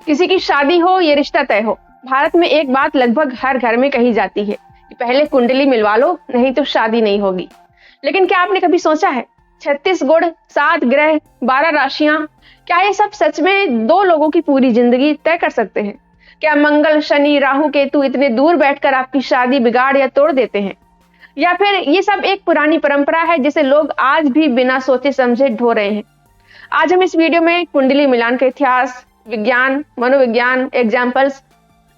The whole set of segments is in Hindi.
किसी की शादी हो, ये रिश्ता तय हो, भारत में एक बात लगभग हर घर में कही जाती है कि पहले कुंडली मिलवा लो, नहीं तो शादी नहीं होगी। लेकिन क्या आपने कभी सोचा है, 36 गुण, 7 ग्रह, 12 राशियां, क्या ये सब सच में दो लोगों की पूरी जिंदगी तय कर सकते हैं? क्या मंगल, शनि, राहु, केतु इतने दूर बैठकर आपकी शादी बिगाड़ या तोड़ देते हैं? या फिर ये सब एक पुरानी परंपरा है जिसे लोग आज भी बिना सोचे समझे ढो रहे हैं? आज हम इस वीडियो में कुंडली मिलान का इतिहास, विज्ञान, मनोविज्ञान, एग्जाम्पल्स,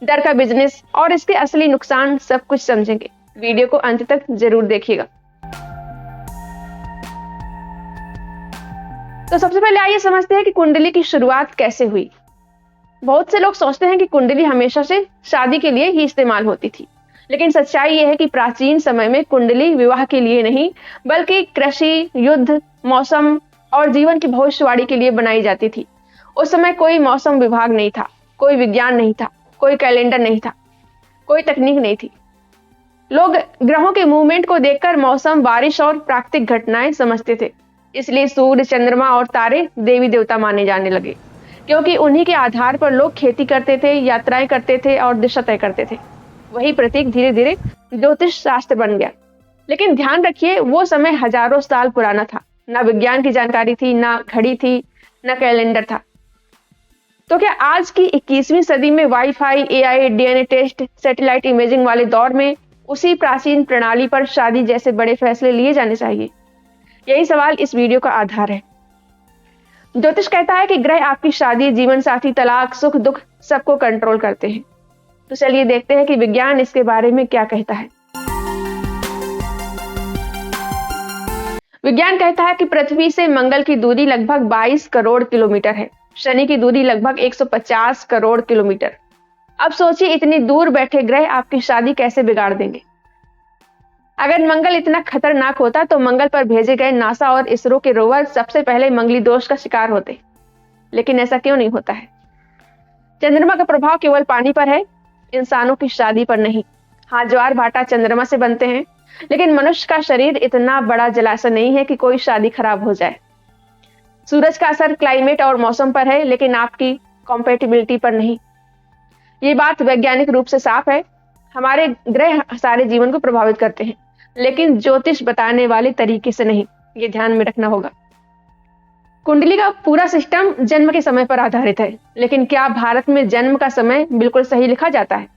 डर का बिजनेस और इसके असली नुकसान सब कुछ समझेंगे। वीडियो को अंत तक जरूर देखिएगा। तो सबसे पहले आइए समझते हैं कि कुंडली की शुरुआत कैसे हुई। बहुत से लोग सोचते हैं कि कुंडली हमेशा से शादी के लिए ही इस्तेमाल होती थी, लेकिन सच्चाई यह है कि प्राचीन समय में कुंडली विवाह के लिए नहीं, बल्कि कृषि, युद्ध, मौसम और जीवन की भविष्यवाणी के लिए बनाई जाती थी। उस समय कोई मौसम विभाग नहीं था, कोई विज्ञान नहीं था, कोई कैलेंडर नहीं था, कोई तकनीक नहीं थी। लोग ग्रहों के मूवमेंट को देखकर मौसम, बारिश और प्राकृतिक घटनाएं समझते थे। इसलिए सूर्य, चंद्रमा और तारे देवी देवता माने जाने लगे, क्योंकि उन्हीं के आधार पर लोग खेती करते थे, यात्राएं करते थे और दिशा तय करते थे। वही प्रतीक धीरे धीरे ज्योतिष शास्त्र बन गया। लेकिन ध्यान रखिए, वो समय हजारों साल पुराना था। ना विज्ञान की जानकारी थी, ना घड़ी थी, ना कैलेंडर था। तो क्या आज की 21वीं सदी में WiFi, AI, DNA test, satellite imaging वाले दौर में उसी प्राचीन प्रणाली पर शादी जैसे बड़े फैसले लिए जाने चाहिए? यही सवाल इस वीडियो का आधार है। ज्योतिष कहता है कि ग्रह आपकी शादी, जीवन साथी, तलाक, सुख दुख सबको कंट्रोल करते हैं। तो चलिए देखते हैं कि विज्ञान इसके बारे में क्या कहता है। विज्ञान कहता है कि पृथ्वी से मंगल की दूरी लगभग 22 करोड़ किलोमीटर है, शनि की दूरी लगभग 150 करोड़ किलोमीटर। अब सोचिए, इतनी दूर बैठे ग्रह आपकी शादी कैसे बिगाड़ देंगे? अगर मंगल इतना खतरनाक होता तो मंगल पर भेजे गए नासा और इसरो के रोवर सबसे पहले मंगली दोष का शिकार होते। लेकिन ऐसा क्यों नहीं होता है? चंद्रमा का प्रभाव केवल पानी पर है, इंसानों की शादी पर नहीं। हाँ, ज्वार भाटा चंद्रमा से बनते हैं, लेकिन मनुष्य का शरीर इतना बड़ा जलाशय नहीं है कि कोई शादी खराब हो जाए। सूरज का असर क्लाइमेट और मौसम पर है, लेकिन आपकी कॉम्पेटिबिलिटी पर नहीं। ये बात वैज्ञानिक रूप से साफ है। हमारे ग्रह सारे जीवन को प्रभावित करते हैं, लेकिन ज्योतिष बताने वाले तरीके से नहीं। ये ध्यान में रखना होगा। कुंडली का पूरा सिस्टम जन्म के समय पर आधारित है, लेकिन क्या भारत में जन्म का समय बिल्कुल सही लिखा जाता है?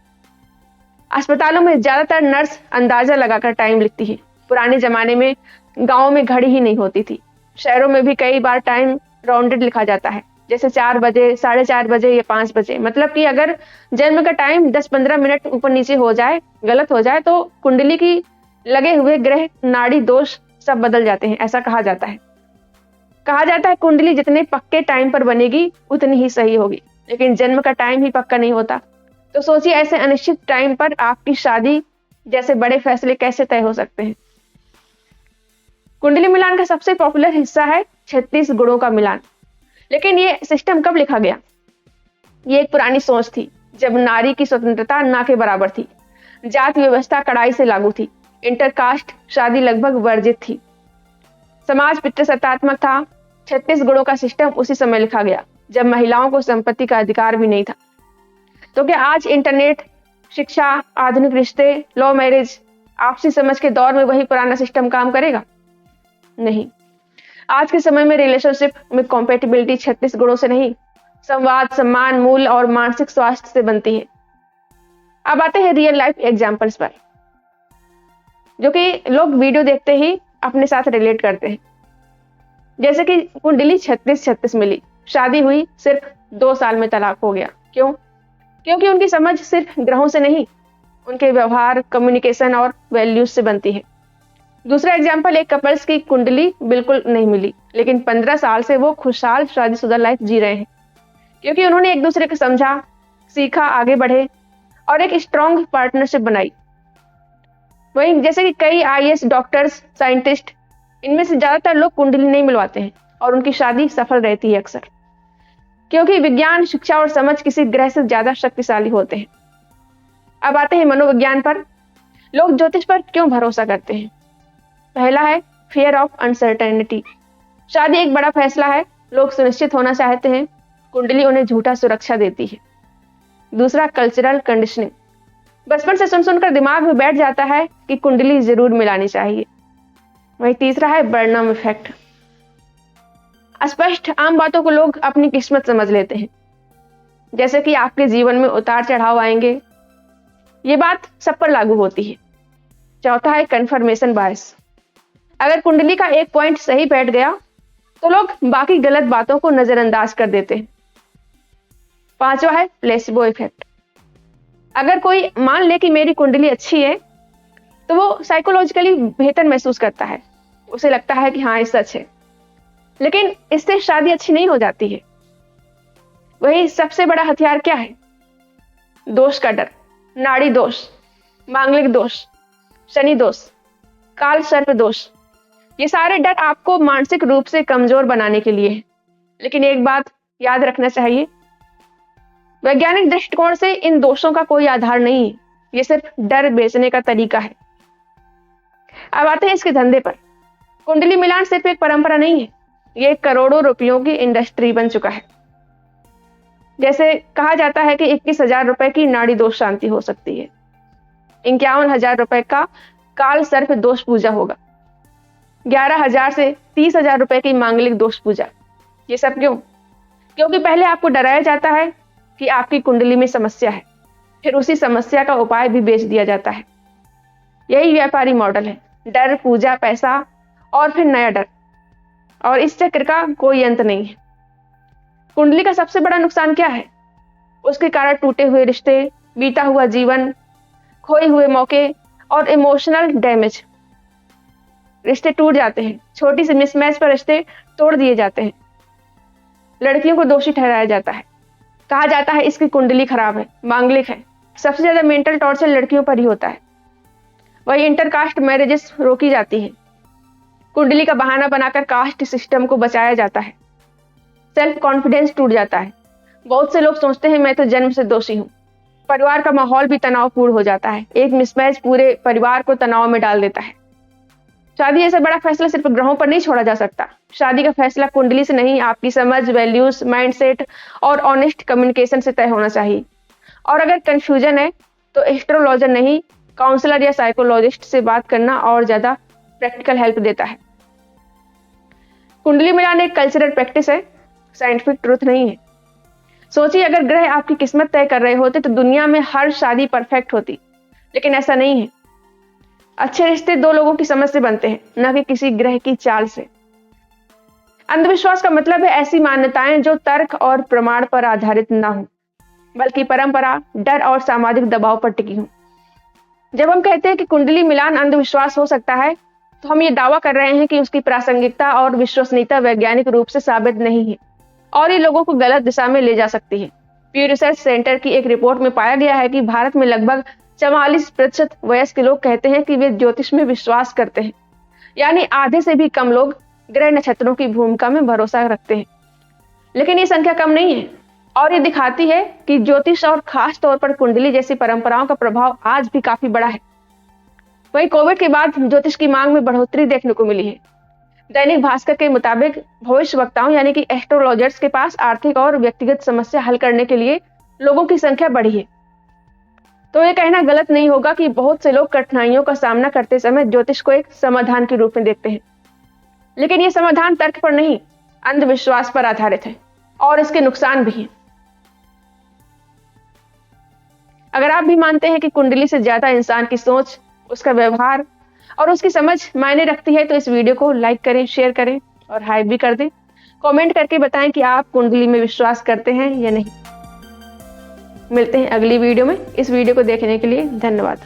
अस्पतालों में ज्यादातर नर्स अंदाजा लगाकर टाइम लिखती है। पुराने जमाने में गांवों में घड़ी ही नहीं होती थी। शहरों में भी कई बार टाइम राउंडेड लिखा जाता है, जैसे 4 बजे, 4:30 बजे या 5 बजे। मतलब कि अगर जन्म का टाइम 10-15 मिनट ऊपर नीचे हो जाए, गलत हो जाए, तो कुंडली की लगे हुए ग्रह, नाड़ी दोष सब बदल जाते हैं, ऐसा कहा जाता है। कहा जाता है कुंडली जितने पक्के टाइम पर बनेगी उतनी ही सही होगी, लेकिन जन्म का टाइम ही पक्का नहीं होता। तो सोचिए, ऐसे अनिश्चित टाइम पर आपकी शादी जैसे बड़े फैसले कैसे तय हो सकते हैं? कुंडली मिलान का सबसे पॉपुलर हिस्सा है 36 गुणों का मिलान। लेकिन ये सिस्टम कब लिखा गया? ये एक पुरानी सोच थी, जब नारी की स्वतंत्रता ना के बराबर थी, जाति व्यवस्था कड़ाई से लागू थी, इंटरकास्ट शादी लगभग वर्जित थी, समाज पितृसत्तात्मक था। 36 गुणों का सिस्टम उसी समय लिखा गया जब महिलाओं को संपत्ति का अधिकार भी नहीं था। तो क्या आज इंटरनेट, शिक्षा, आधुनिक रिश्ते, लव मैरिज, आपसी समझ के दौर में वही पुराना सिस्टम काम करेगा? नहीं। आज के समय में रिलेशनशिप में कॉम्पेटिबिलिटी 36 गुणों से नहीं, संवाद, सम्मान, मूल्य और मानसिक स्वास्थ्य से बनती है। अब आते हैं रियल लाइफ एग्जांपल्स पर, जो कि लोग वीडियो देखते ही अपने साथ रिलेट करते हैं। जैसे कि कुंडली 36-36 मिली, शादी हुई, सिर्फ 2 साल में तलाक हो गया। क्यों? क्योंकि उनकी समझ सिर्फ ग्रहों से नहीं, उनके व्यवहार, कम्युनिकेशन और वैल्यूज से बनती है। दूसरा एग्जाम्पल, एक कपल्स की कुंडली बिल्कुल नहीं मिली, लेकिन 15 साल से वो खुशहाल शादीशुदा लाइफ जी रहे हैं, क्योंकि उन्होंने एक दूसरे को समझा, सीखा, आगे बढ़े और एक स्ट्रॉन्ग पार्टनरशिप बनाई। वहीं जैसे कि कई आईएएस, डॉक्टर्स, साइंटिस्ट, इनमें से ज्यादातर लोग कुंडली नहीं मिलवाते हैं और उनकी शादी सफल रहती है अक्सर, क्योंकि विज्ञान, शिक्षा और समझ किसी ग्रह से ज्यादा शक्तिशाली होते हैं। अब आते हैं मनोविज्ञान पर। लोग ज्योतिष पर क्यों भरोसा करते हैं? पहला है फियर ऑफ अनसर्टेनिटी। शादी एक बड़ा फैसला है, लोग सुनिश्चित होना चाहते हैं। कुंडली उन्हें झूठा सुरक्षा देती है। दूसरा, कल्चरल कंडीशनिंग। बचपन से सुन सुनकर दिमाग में बैठ जाता है कि कुंडली जरूर मिलानी चाहिए। वही तीसरा है बर्नम इफेक्ट। स्पष्ट आम बातों को लोग अपनी किस्मत समझ लेते हैं, जैसे कि आपके जीवन में उतार चढ़ाव आएंगे, ये बात सब पर लागू होती है। चौथा है कंफर्मेशन बायस। अगर कुंडली का एक पॉइंट सही बैठ गया तो लोग बाकी गलत बातों को नजरअंदाज कर देते हैं। पांचवा है प्लेसिबो इफेक्ट। अगर कोई मान ले कि मेरी कुंडली अच्छी है तो वो साइकोलॉजिकली बेहतर महसूस करता है, उसे लगता है कि हाँ ये सच है, लेकिन इससे शादी अच्छी नहीं हो जाती है। वही सबसे बड़ा हथियार क्या है? दोष का डर, नाड़ी दोष, मांगलिक दोष, शनि दोष, काल सर्प दोष। ये सारे डर आपको मानसिक रूप से कमजोर बनाने के लिए है। लेकिन एक बात याद रखना चाहिए, वैज्ञानिक दृष्टिकोण से इन दोषों का कोई आधार नहीं है, ये सिर्फ डर बेचने का तरीका है। अब आते हैं इसके धंधे पर। कुंडली मिलान सिर्फ एक परंपरा नहीं है, ये करोड़ों रुपयों की इंडस्ट्री बन चुका है। जैसे कहा जाता है कि 21,000 रुपए की नाड़ी दोष शांति हो सकती है, 51,000 रुपए का काल सर्प दोष पूजा होगा, 11,000 से 30,000 रुपए की मांगलिक दोष पूजा। ये सब क्यों? क्योंकि पहले आपको डराया जाता है कि आपकी कुंडली में समस्या है, फिर उसी समस्या का उपाय भी बेच दिया जाता है। यही व्यापारी मॉडल है, डर, पूजा, पैसा और फिर नया डर, और इस चक्र का कोई अंत नहीं है। कुंडली का सबसे बड़ा नुकसान क्या है? उसके कारण टूटे हुए रिश्ते, बीता हुआ जीवन, खोए हुए मौके और इमोशनल डैमेज। रिश्ते टूट जाते हैं, छोटी सी मिसमैच पर रिश्ते तोड़ दिए जाते हैं। लड़कियों को दोषी ठहराया जाता है, कहा जाता है इसकी कुंडली खराब है, मांगलिक है। सबसे ज्यादा मेंटल टॉर्चर लड़कियों पर ही होता है। वही इंटरकास्ट मैरिजेस रोकी जाती है, कुंडली का बहाना बनाकर कास्ट सिस्टम को बचाया जाता है। सेल्फ कॉन्फिडेंस टूट जाता है, बहुत से लोग सोचते हैं मैं तो जन्म से दोषी हूँ। परिवार का माहौल भी तनावपूर्ण हो जाता है, एक मिसमैच पूरे परिवार को तनाव में डाल देता है। शादी ऐसा बड़ा फैसला सिर्फ ग्रहों पर नहीं छोड़ा जा सकता। शादी का फैसला कुंडली से नहीं, आपकी समझ, वैल्यूज, माइंडसेट और ऑनेस्ट कम्युनिकेशन से तय होना चाहिए। और अगर कंफ्यूजन है तो एस्ट्रोलॉजर नहीं, काउंसलर या साइकोलॉजिस्ट से बात करना और ज्यादा प्रैक्टिकल हेल्प देता है। कुंडली मिलान एक कल्चरल प्रैक्टिस है, साइंटिफिक ट्रूथ नहीं है। सोचिए अगर ग्रह आपकी किस्मत तय कर रहे होते तो दुनिया में हर शादी परफेक्ट होती, लेकिन ऐसा नहीं है। अच्छे रिश्ते दो लोगों की समझ से बनते हैं, न कि किसी ग्रह की चाल से। अंधविश्वास का मतलब है ऐसी मान्यताएं जो तर्क और प्रमाण पर आधारित न हो, बल्कि परंपरा, डर और सामाजिक दबाव पर टिकी हो। जब हम कहते हैं कि कुंडली मिलान अंधविश्वास हो सकता है, तो हम ये दावा कर रहे हैं कि उसकी प्रासंगिकता और विश्वसनीयता वैज्ञानिक रूप से साबित नहीं है और ये लोगों को गलत दिशा में ले जा सकती है। प्यू रिसर्च सेंटर की एक रिपोर्ट में पाया गया है कि भारत में लगभग 44% वयस्क लोग कहते हैं कि वे ज्योतिष में विश्वास करते हैं, यानी आधे से भी कम लोग ग्रह नक्षत्रों की भूमिका में भरोसा रखते हैं। लेकिन ये संख्या कम नहीं है और ये दिखाती है कि ज्योतिष और खास तौर पर कुंडली जैसी परंपराओं का प्रभाव आज भी काफी बड़ा है। वहीं कोविड के बाद ज्योतिष की मांग में बढ़ोतरी देखने को मिली है। दैनिक भास्कर के मुताबिक भविष्यवक्ताओं यानी कि एस्ट्रोलॉजर्स के पास आर्थिक और व्यक्तिगत समस्या हल करने के लिए लोगों की संख्या बढ़ी है। तो ये कहना गलत नहीं होगा कि बहुत से लोग कठिनाइयों का सामना करते समय ज्योतिष को एक समाधान के रूप में देखते हैं, लेकिन ये समाधान तर्क पर नहीं, अंधविश्वास पर आधारित है और इसके नुकसान भी हैं। अगर आप भी मानते हैं कि कुंडली से ज्यादा इंसान की सोच, उसका व्यवहार और उसकी समझ मायने रखती है, तो इस वीडियो को लाइक करें, शेयर करें और हाइप भी कर दें। कमेंट करके बताएं कि आप कुंडली में विश्वास करते हैं या नहीं। मिलते हैं अगली वीडियो में। इस वीडियो को देखने के लिए धन्यवाद।